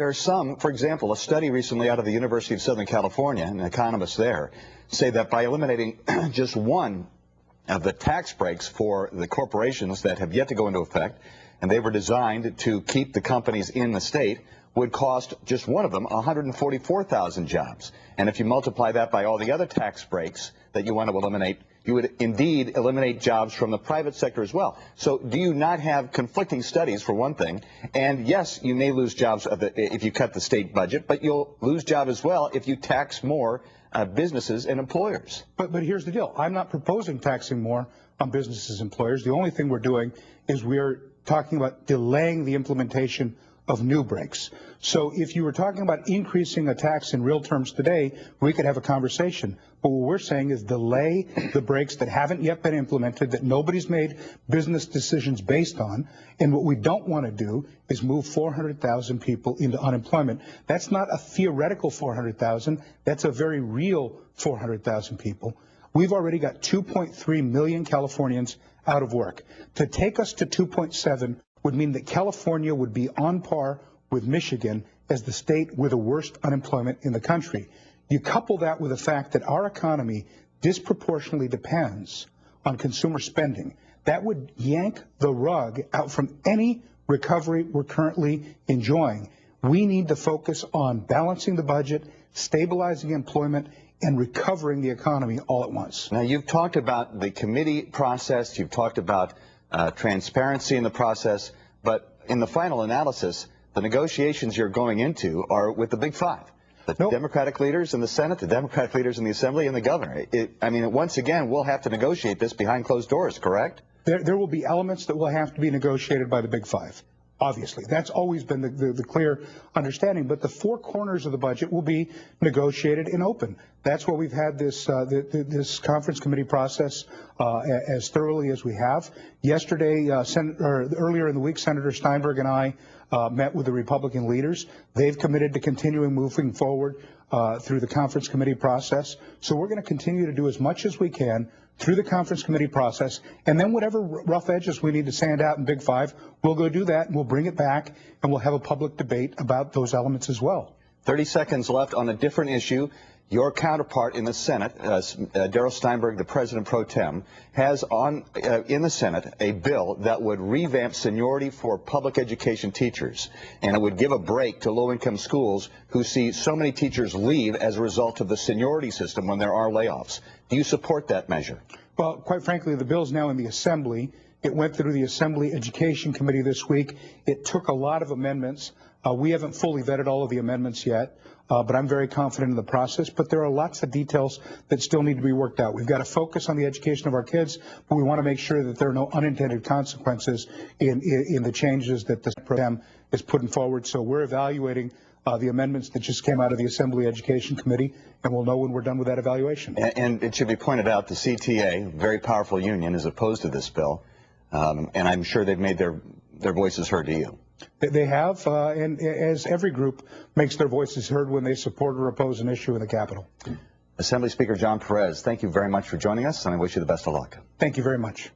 There are some, for example, a study recently out of the University of Southern California, and economists there say that by eliminating just one of the tax breaks for the corporations that have yet to go into effect, and they were designed to keep the companies in the state, would cost just one of them 144,000 jobs. And if you multiply that by all the other tax breaks that you want to eliminate, you would indeed eliminate jobs from the private sector as well. So do you not have conflicting studies, for one thing? And yes, you may lose jobs if you cut the state budget, but you'll lose jobs as well if you tax more businesses and employers. But here's the deal. I'm not proposing taxing more on businesses and employers. The only thing we're doing is we're talking about delaying the implementation of new breaks. So if you were talking about increasing a tax in real terms today, we could have a conversation. But what we're saying is delay the breaks that haven't yet been implemented, that nobody's made business decisions based on. And what we don't want to do is move 400,000 people into unemployment. That's not a theoretical 400,000. That's a very real 400,000 people. We've already got 2.3 million Californians out of work. To take us to 2.7 would mean that California would be on par with Michigan as the state with the worst unemployment in the country. You couple that with the fact that our economy disproportionately depends on consumer spending. That would yank the rug out from any recovery we're currently enjoying. We need to focus on balancing the budget, stabilizing employment, and recovering the economy all at once. Now, you've talked about the committee process, you've talked about transparency in the process, but in the final analysis, the negotiations you're going into are with the Big Five. The Democratic leaders in the Senate, the Democratic leaders in the Assembly, and the governor. I mean, once again, we'll have to negotiate this behind closed doors, correct? There will be elements that will have to be negotiated by the Big Five. Obviously, that's always been the clear understanding. But the four corners of the budget will be negotiated and open. That's why we've had this this conference committee process as thoroughly as we have. Yesterday, earlier in the week, Senator Steinberg and I met with the Republican leaders. They've committed to continuing moving forward through the conference committee process. So we're going to continue to do as much as we can through the conference committee process, and then whatever rough edges we need to sand out in Big Five, we'll go do that, and we'll bring it back, and we'll have a public debate about those elements as well. 30 seconds left on a different issue. Your counterpart in the Senate, Darrell Steinberg, the President pro tem, has in the Senate a bill that would revamp seniority for public education teachers, and it would give a break to low-income schools who see so many teachers leave as a result of the seniority system when there are layoffs. Do you support that measure? Well, quite frankly, the bill's now in the Assembly. It went through the Assembly Education Committee this week. It took a lot of amendments. We haven't fully vetted all of the amendments yet, but I'm very confident in the process. But there are lots of details that still need to be worked out. We've got to focus on the education of our kids, but we want to make sure that there are no unintended consequences in the changes that the program is putting forward. So we're evaluating the amendments that just came out of the Assembly Education Committee, and we'll know when we're done with that evaluation. And it should be pointed out the CTA, a very powerful union, is opposed to this bill, and I'm sure they've made their voices heard to you. They have, and as every group makes their voices heard when they support or oppose an issue in the Capitol. Assembly Speaker John Pérez, thank you very much for joining us, and I wish you the best of luck. Thank you very much.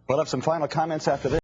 We'll have some final comments after this.